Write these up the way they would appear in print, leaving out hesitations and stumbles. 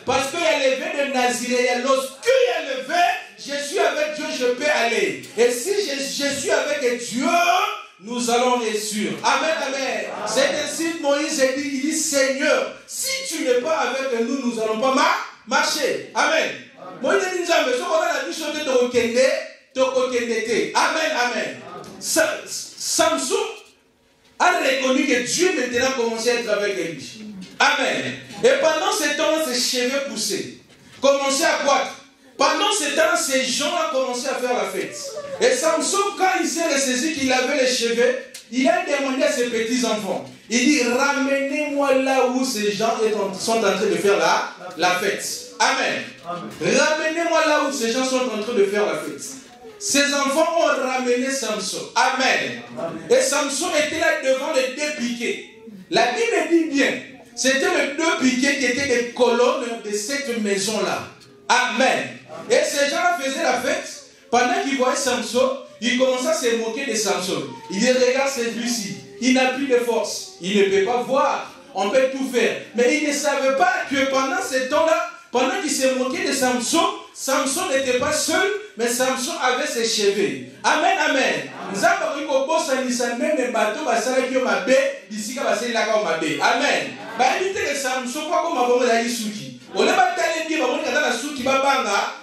Parce qu'il y a le vœu de Naziré. Lorsqu'il y a le vœu, je suis avec Dieu, je peux aller. Et si je suis avec Dieu, nous allons réussir. Amen, amen. C'est ainsi que Moïse il dit, Seigneur, si tu n'es pas avec nous, nous n'allons pas marcher. Amen. Moïse dit, mais ce qu'on a la mission de te Amen, amen. Samson a reconnu que Dieu maintenant commençait à être avec lui. Amen. Et pendant ce temps, ses cheveux poussaient, commençaient à croître. Pendant ce temps, ces gens ont commencé à faire la fête. Et Samson, quand il s'est ressaisi qu'il avait les cheveux, il a demandé à ses petits-enfants. Il dit, ramenez-moi là où ces gens sont en train de faire la fête. Amen. Ramenez-moi là où ces gens sont en train de faire la fête. Ses enfants ont ramené Samson. Amen. Et Samson était là devant les deux piquets. La Bible dit bien, c'était les deux piquets qui étaient des colonnes de cette maison-là. Amen. Et ces gens faisaient la fête. Pendant qu'ils voyaient Samson, ils commençaient à se moquer de Samson. Ils disaient, regarde celui-ci, il n'a plus de force. Il ne peut pas voir. On peut tout faire. Mais ils ne savaient pas que pendant ce temps-là, pendant qu'ils se moquaient de Samson, Samson n'était pas seul, mais Samson avait ses cheveux. Amen, amen. Nous avons dit que même les bateaux, amen. Bah, que Samson, quoi comme avant la Isuki. On n'a pas tellement dit que la Suki Babanga,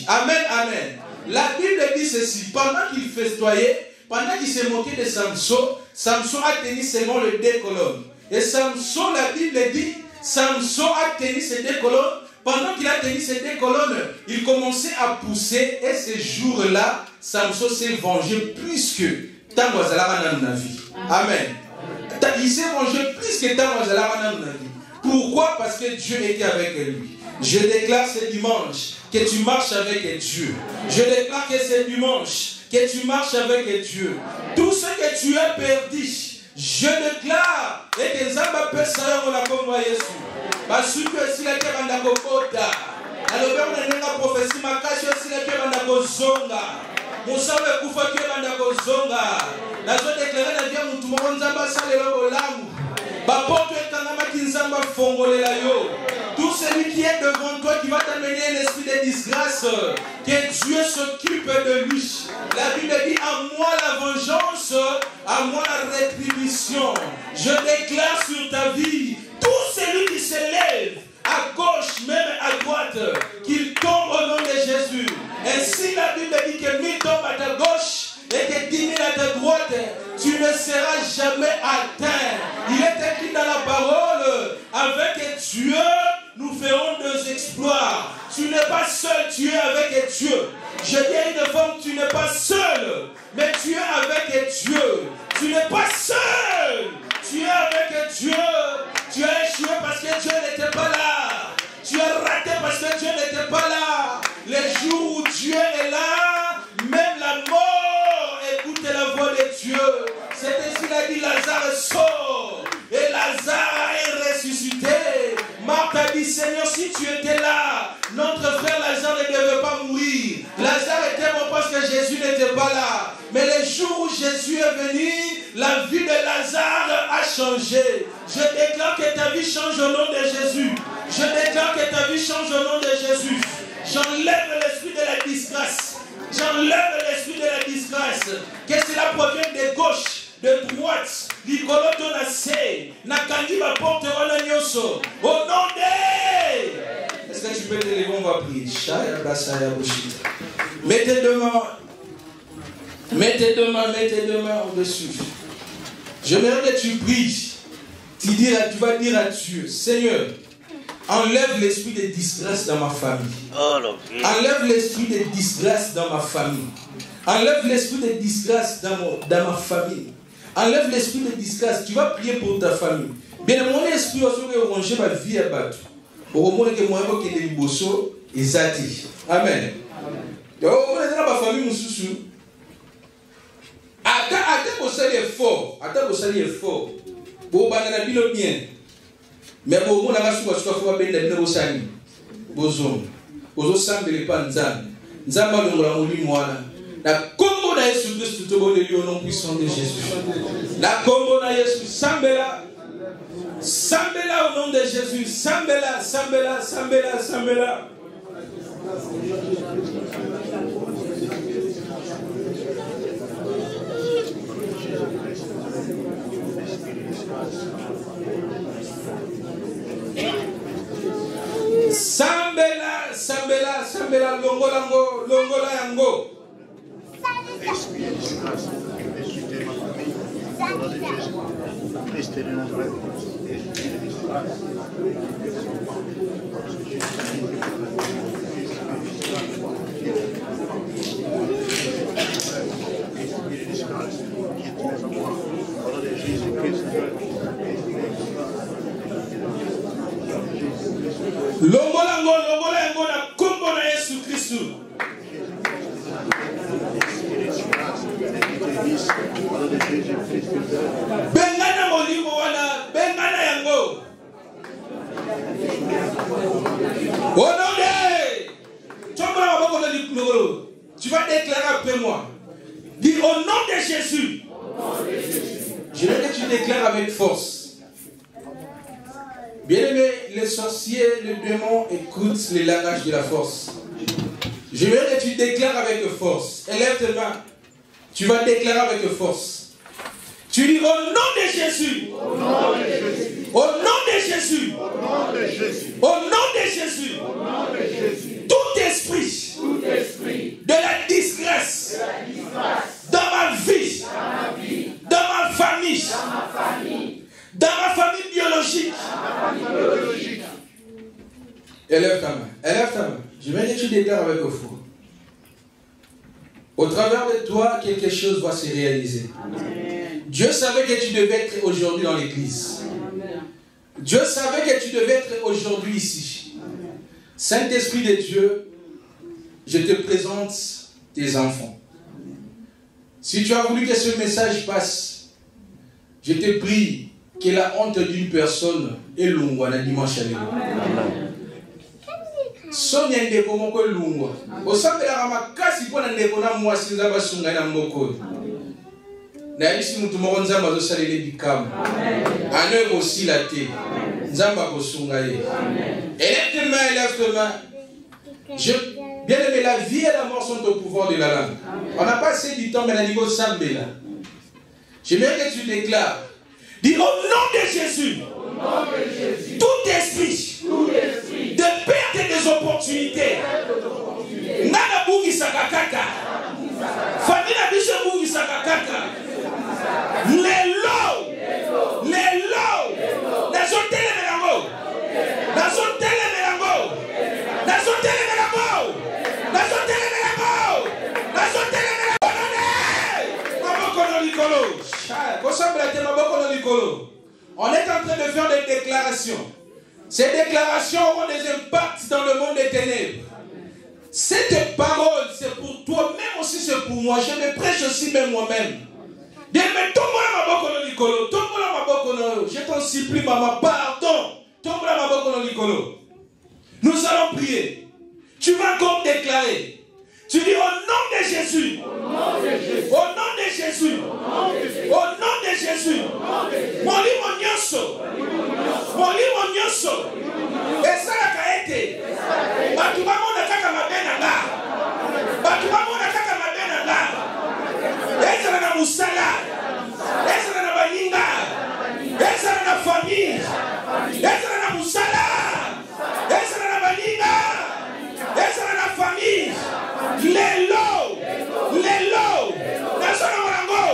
amen, amen. La Bible dit ceci, pendant qu'il festoyait, pendant qu'il se moquait de Samson, Samson a tenu seulement les deux colonnes. Et Samson, la Bible dit, Samson a tenu ces deux colonnes. Pendant qu'il a tenu ces deux colonnes, il commençait à pousser. Et ce jour-là, Samson s'est vengé plus que Tangoazala dans la vie. Amen. Il s'est vengé plus que Tangoazala dans la vie. Pourquoi? Parce que Dieu était avec lui. Je déclare ce dimanche que tu marches avec Dieu. Je déclare que ce dimanche que tu marches avec Dieu. Tout ce que tu as perdu, je déclare et que Zamba peut savoir la comme Jésus. Parce que si la terre est en Kota, alors on a une prophétie makashi si la terre est en Zonga. Moussa le kufa qui est en Zonga. La zone déclarée la vie à Moutoumon Zamba salé le lamu. Bapoto est en Amaki Zamba fongole la yo. Tout celui qui est devant toi qui va t'amener un esprit de disgrâce, que Dieu s'occupe de lui. La Bible dit à moi la vengeance, à moi la rétribution. Je déclare sur ta vie, tout celui qui s'élève à gauche, même à droite, qu'il tombe au nom de Jésus. Ainsi la Bible dit que 1000 tombent à ta gauche et que 10 000 à ta droite, tu ne seras jamais atteint. Il est écrit dans la parole, avec Dieu, nous ferons des exploits. Tu n'es pas seul, tu es avec Dieu. Je dis à une femme, tu n'es pas seul, mais tu es avec Dieu. Tu n'es pas seul, tu es avec Dieu. Tu as échoué parce que Dieu n'était pas là. Tu as raté parce que Dieu n'était pas là. Les jours où Dieu est là, même la mort écoute la voix de Dieu. C'est ainsi qu'il a dit, Lazare sort. Et Lazare est ressuscité. Marthe a dit, Seigneur, si tu étais là, notre frère Lazare ne devait pas mourir. Lazare était mort parce que Jésus n'était pas là. Mais le jour où Jésus est venu, la vie de Lazare a changé. Je déclare que ta vie change au nom de Jésus. Je déclare que ta vie change au nom de Jésus. J'enlève l'esprit de la disgrâce. J'enlève l'esprit de la disgrâce. Que cela provienne de gauche, de droite. L'icoloto nasé. Nakandi ma porte wana nyoso. Au nom de... Est-ce que tu peux te lever? On va prier. Mets tes deux mains. Mets tes deux mains au-dessus. J'aimerais que tu pries. Tu vas dire à Dieu, Seigneur, enlève l'esprit de disgrâce dans ma famille. Enlève l'esprit de disgrâce dans ma famille. Enlève l'esprit de disgrâce dans ma famille. Enlève l'esprit de disgrâce. Tu vas prier pour ta famille. Bien, mon esprit aussi va ranger ma vie à battre. Pour au moins que moi, je vais bosso et zati. Amen. Donc, on est dans ma famille, mon soussou. Attends, vous savez fort. Attends, vous savez fort. Pour banana bilo bien. Mais pour moi, la soupe soit fois ben de nos sani. Bozon. Bozo semble pas nzam. Nzamba le mouli moi. La combo na Yesu Christ tout bon le nom puissant de Jésus. La combo na Yesu sambela. Sambela au nom de Jésus. Sambela, sambela, sambela, sambela. Sambela, sambela, sambela, longolango, longola yango. Longolango, longola yango na kombo na Yesu Kristu. Bengana molimo wana, bengana yango. Onode. Tu vas déclarer après moi. Dis au nom de Jésus. Je veux que tu déclares avec force. Bien-aimé, les sorciers, les démons écoutent le langage de la force. Je veux que tu déclares avec force. Élève tes mains. Tu vas déclarer avec force. Tu dis au nom de Jésus. Au nom de Jésus. Au nom de Jésus. Au nom de Jésus. Au nom de Jésus. Au nom de Jésus. Tout esprit de la disgrâce dans ma vie, dans ma famille, dans ma famille biologique. Élève ta main. Élève ta main. Je vais que tu déclares avec le fou. Au travers de toi, quelque chose va se réaliser. Amen. Dieu savait que tu devais être aujourd'hui dans l'église. Dieu savait que tu devais être aujourd'hui ici. Saint-Esprit de Dieu, je te présente tes enfants. Si tu as voulu que ce message passe, je te prie que la honte d'une personne est longue à dimanche à l'église. Sonia ndeko moko lungwa osambela makasi pona ndeko na mwasi nzamba sunga na moko na yisi mutu moko nzamba zo salele bikam ano ekosila te nzamba kosunga ye. Élève-toi. Bien aimé, la vie et la mort sont au pouvoir de la langue. On n'a pas assez du temps mais la niveau sambela. J'aimerais que tu déclares. Dis au nom de Jésus. Tout esprit de perte des opportunités. Nana bugi sakakaka. Famille biche bugi sakakaka. Les lots. Dans son télémélango. On est en train de faire des déclarations. Ces déclarations auront des impacts dans le monde des ténèbres. Cette parole, c'est pour toi, même aussi c'est pour moi. Je me prêche aussi même moi-même. Je t'en supplie, maman, pardon. Nous allons prier. Tu vas encore déclarer. Tu dis au nom de Jésus. Au nom de Jésus. Au nom de Jésus. Au nom de Jésus. Molimo nyonso. Molimo nyonso. Esala kaete. Batu bamona kaka mabena nga. Batu bamona kaka mabena nga. Ezala na musala. Ezala na baninga. Ezala na famille. Ezala na musala. Ezala na baninga. Ezala na famille. Les lots. Nasona morango.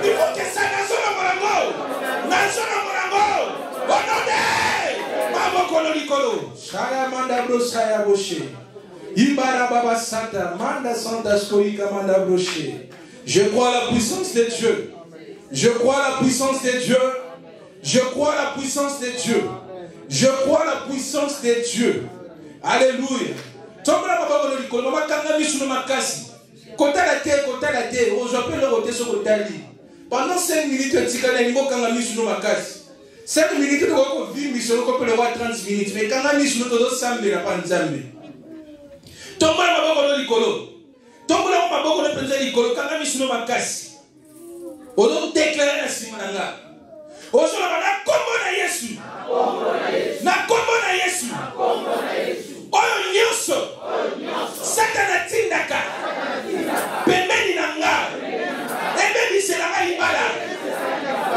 Il faut que ça nasona morango. Onode. Maboko likolo. Shaya manda brosaya boshe. Ibara baba santa manda santa skoika manda broshe. Je crois à la puissance de Dieu. Je crois à la puissance de Dieu. Je crois à la puissance de Dieu. Je crois à la puissance de Dieu. Alléluia. Tomba baba likolo makanga misu no makasi. Kota la terre, on j'appelle le côté sur le tali. Pendant 5 minutes, tu as un niveau quand on a mis sur nos macasses. 5 minutes, tu as vu mission, on peut le voir 30 minutes. Mais quand on a mis sur nos samedi, n'a pas de zambi. Tomba la baba likolo. Tomba la baba likolo. Quand on a mis sur nos macasses. Ozo déclarer na simananga. Ozo la bana kombo na Yesu. Na kombo na Yesu. Oyo nyonso. Satana tindaka. Pembeni na nga. Ebe biselanga libala.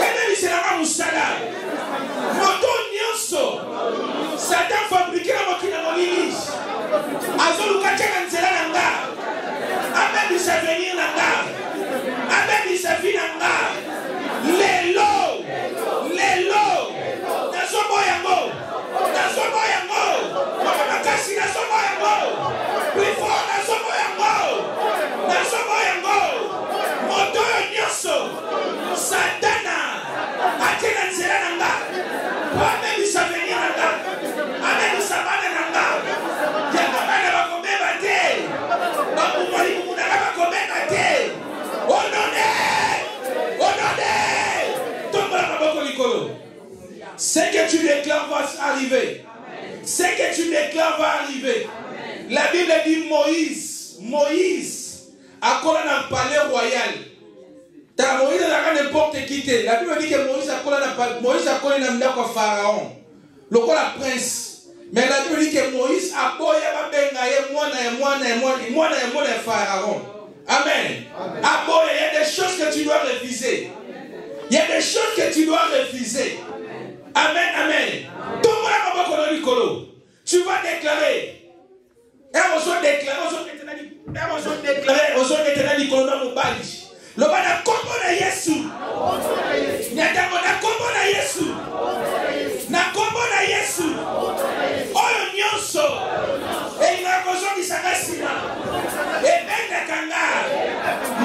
Ebe biselanga musala. Moto nyonso. Satan fabriqué na mokina molili. Azoluka tena nzela na nga. Abe bisavenir na nga. Abe bisavi na nga. Lelo. Nasomo yango. Mama makasi nasomo yango. Plus fort nasomo yango. Moto nyonso. Satana. Atena nzela na nga. Abe bisavenir na nga. Abe bisabana na nga. Yanga bana bakomeba te. Bakumoli kumunaka bakomeba te. Onone. Tombola maboko likolo. Ce que tu déclares va arriver. Ce que tu déclares va arriver. La Bible dit Moïse a collé dans le palais royal. Moïse n'a n'importe qui. La Bible dit que Moïse a collé dans le Pharaon. Le prince. Mais la Bible dit que Moïse a boyé le Pharaon. Amen. Il y a des choses que tu dois refuser. Il y a des choses que tu dois refuser. Amen. Tu vas déclarer. Le bana kombo na Yesu. Na kombo na Yesu. Oyo nyonso. Ina kozo kisakasina. Ebenda kanga.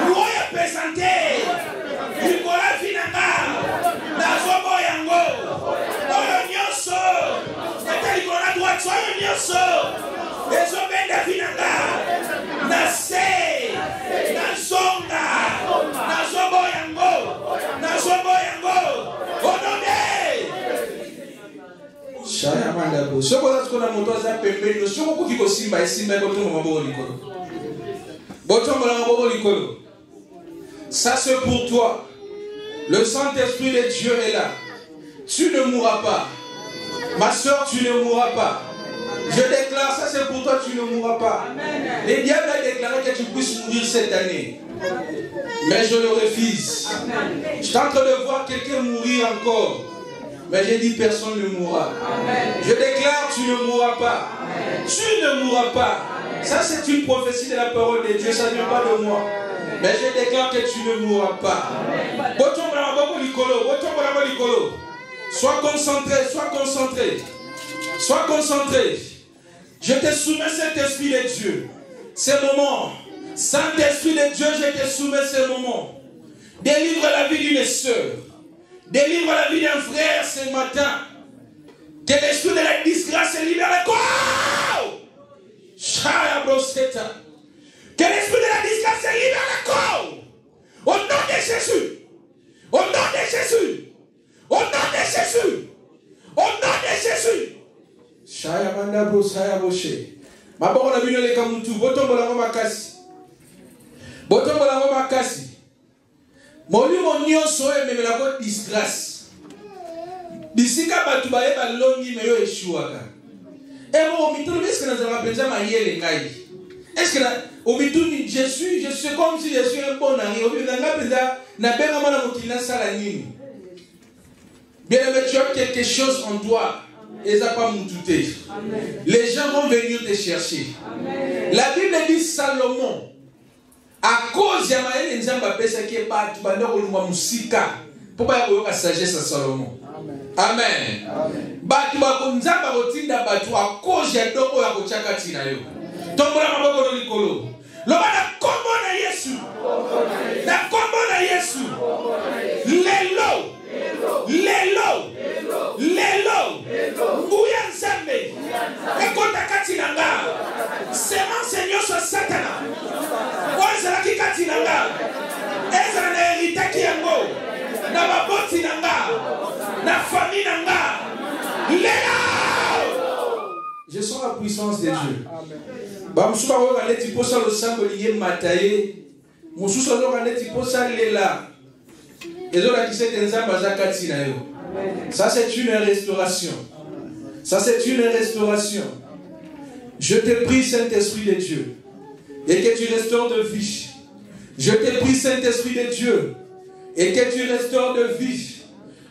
Moya pesante. Nikola finanga. Nazobo yango. Oyo nyonso. Nata nikola droite. Oyo nyonso. Ezobenda finanga. Nase. Nazonga. Nazobo yango. Onone. Shaya mandabo. Soko la tukona moto za pembeni. Soko kukiko simba. Simba botomo maboko likolo. Botomo la maboko likolo. Ça c'est pour toi. Le Saint-Esprit de Dieu est là. Tu ne mourras pas. Ma soeur, tu ne mourras pas. Je déclare, ça c'est pour toi, tu ne mourras pas. Les diables ont déclaré que tu puisses mourir cette année. Mais je le refuse. Je suis en train de voir quelqu'un mourir encore. Mais j'ai dit personne ne mourra. Je déclare, tu ne mourras pas. Tu ne mourras pas. Ça c'est une prophétie de la parole de Dieu, ça ne vient pas de moi. Mais je déclare que tu ne mourras pas. Sois concentré. Je te soumets cet esprit de Dieu. Ce moment. Saint-Esprit de Dieu, je te soumets ce moment. Délivre la vie d'une sœur. Délivre la vie d'un frère ce matin. Que l'esprit de la disgrâce se libère le corps. Que l'esprit de la disgrâce se libère le corps. Au nom de Jésus. Au nom de Jésus. Au nom de Jésus. Au nom de Jésus. Shaya mandabo saya boshe. Maboko na bino le kamutu. Botombola ngoma kasi. Botombola ngoma kasi. Molimo nyonso ememela ko disgrâce. Bisika batu baye balongi meyo eshuaka. Ebo mitulu est-ce que nous avons pensé à mayele ngai? Est-ce que au mitulu je suis comme si je suis un bon ami. Au mitulu nga penza na benga mana mokina sala nini. Bien aimé, tu as quelque chose en toi. Et ça pas moutouté. Les gens vont venir te chercher. Amen. La Bible dit Salomon. À cause de Yamaël Nzamba pesa qui est battu, bandoko lumba musika. Pour pas y avoir la sagesse à Salomon. Amen. Battu bako Nzamba rotinda battu à cause de doko ya kochaka tina yo. Tombola maboko no likolo. Loba na kombo na Yesu. Na kombo na Yesu. Lelo. Nguya Nzambe. Ekota kati nanga. Semence nyoso Satana. Oza ki kati nanga. Eza na heritaki yango. Na baboti nanga. Na famille nanga. Lelo. Je sens la puissance de Dieu. Bamusuka ko aleti posa lo sango liye mataye. Mususa lo aleti posa lela. Ça c'est une restauration. Ça c'est une restauration. Je te prie, Saint-Esprit de Dieu, et que tu restaures de vie. Je te prie, Saint-Esprit de Dieu, et que tu restaures de vie.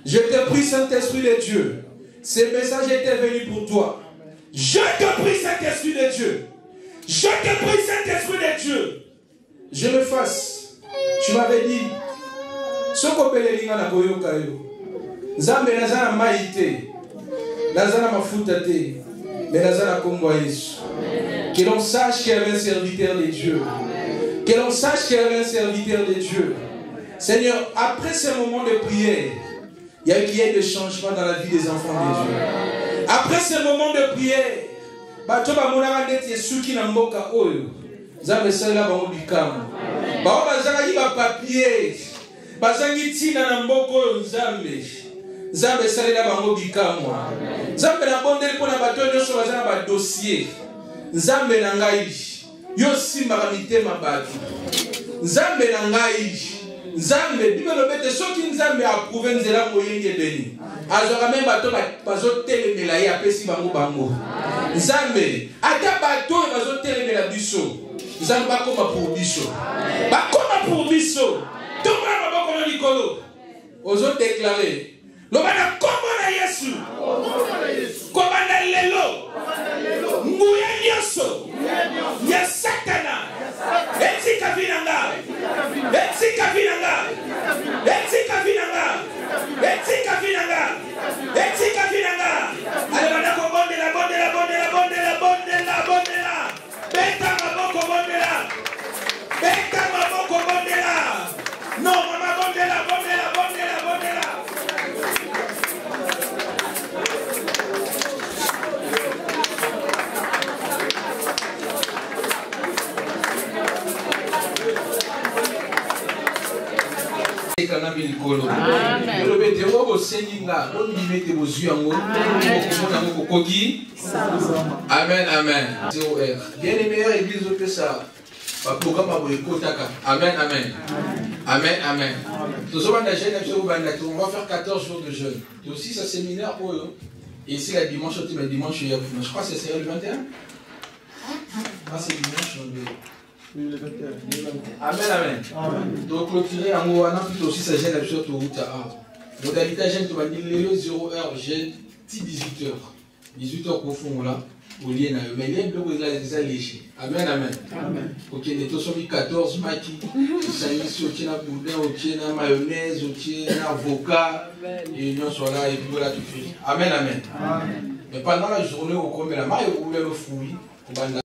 Je te prie, Saint-Esprit de Dieu. Ce message était venu pour toi. Je te prie, Saint-Esprit de Dieu. Je te prie, Saint-Esprit de Dieu. Je me fasse. Tu m'avais dit, ce qu'on peut les liens à Boyoka, Zambe Nazana Maïté, Nazana Mafutate, mais Nazana Komboïs. Que l'on sache qu'il y avait un serviteur de Dieu. Que l'on sache qu'il y avait un serviteur de Dieu. Seigneur, après ce moment de prière, il y a eu des changements dans la vie des enfants de Dieu. Après ce moment de prière, Batoba Mouna Neti Suki Namboka Oyo, Zambe Sala Bango Bikam. Baoba Zanga Yiba papier, Bazangi Tina Namboko Zambe, Zambe Sala Bango Bikam. Zambe na bonde pour la bateau de Sovazana dossier. Zambe Nangai, Yosimba Ramite Mabaki. Zambe Nangai. Nzambe, Bible soki Nzambe approuvé nzela moyenge beni. Azora même bato bazo telemela ya pesi bango bango. Nzambe, ata bato bazo telemela biso. Nzambe bakoma pour biso. Bakoma pour biso. Tomba maboko na likolo. Ozo déclarer. Lobana kombo na Yesu. Komanda lelo. Nguya nyoso. Ya Satana. Etika vinanga. Etika vinanga. Etika vinanga. Etika vinanga. Etika vinanga. Ale bana ko bondela bondela bondela bondela bondela bondela. Beta maboko bondela. Beta maboko bondela. No mama bondela bondela bondela bondela. Amen, amen. Bien les meilleures églises que ça. Programme amen, amen. Amen, amen. On va faire 14 jours de jeûne. Et aussi, ça séminaire pour eux. Et ici, la dimanche, je crois que c'est le 21. Ah, c'est dimanche. Le 21. Amen, amen. Donc, clôturer en haut, on aussi, ça gêne absolument tout route à modalité gêne, tu vas dire les 0 heure, gêne, 18h. 18h pour fond là. Mais les blocs sont léger. Amen, amen. Ok, les taux sont 14 maquis. Ça y est, au na boudin, au na mayonnaise, au na avocat. Et l'union soit là et puis voilà tout fait. Amen, amen. Mais pendant la journée, on commet la maille ou le fruit.